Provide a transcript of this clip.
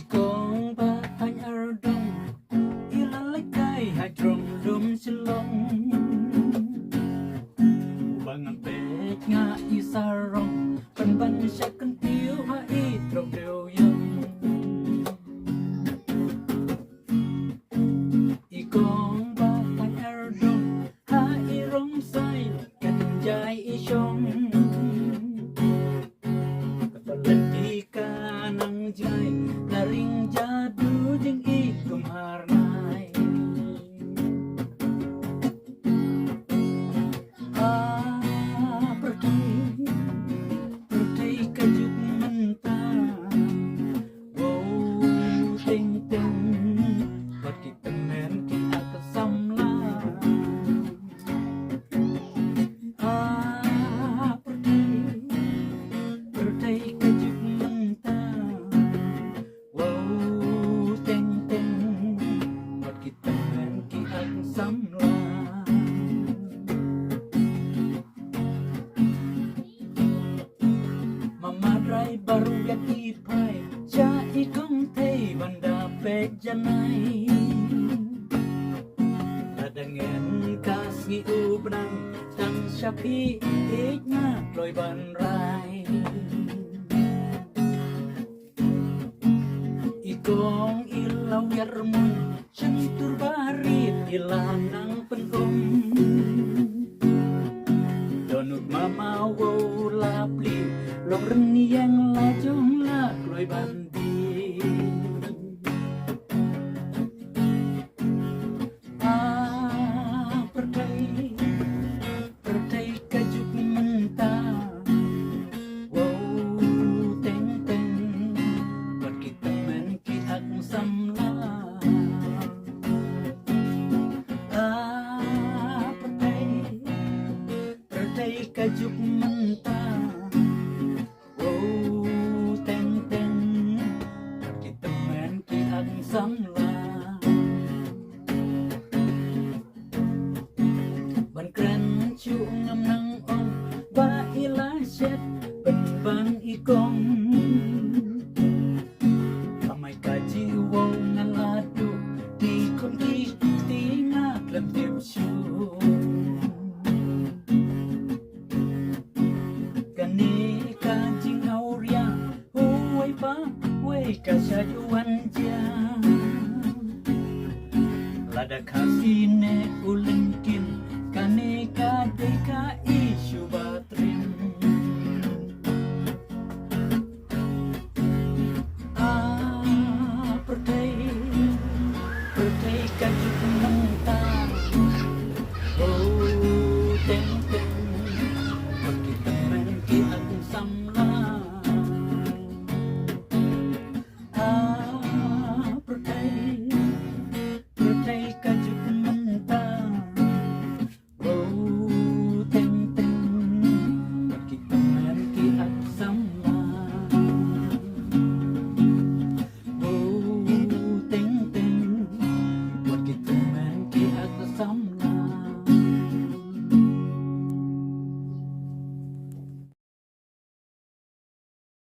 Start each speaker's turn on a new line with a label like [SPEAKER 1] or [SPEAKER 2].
[SPEAKER 1] Ikong paanyardong ilalagay hadrong lumsilong ubang ang pet nga isarong panban siya kan piyo haitrong riyong Ikong paanyardong hairong say kanjay isyong kapaladi ka ng jay naring jadu jeng ikong harnay perday kajuk mentah wow ting ting buat kita men kita kesamla perday kajuk mentah wow ting ting buat kita men kita kesamla Mamadray baru yak ipay Siya ikong tay banda pejanay Kadangan kasngi ubnang Tang siya piit nga loy banray Ikong ilaw yarmon Siyang turbarit ilan ng penum Donut mamawaw lapli Long reniyang lajong lakloy bandi perday kajuk mentah wow teng teng buat kita men kiak samla perday kajuk mentah wow teng teng kita men kiak samla ban kran chu ngam nang ong ba ila set ban ikong kamay kaji wow ngaladu di kon ki tinga klam tip chu kani kajing auria huway pa way kasyayuan je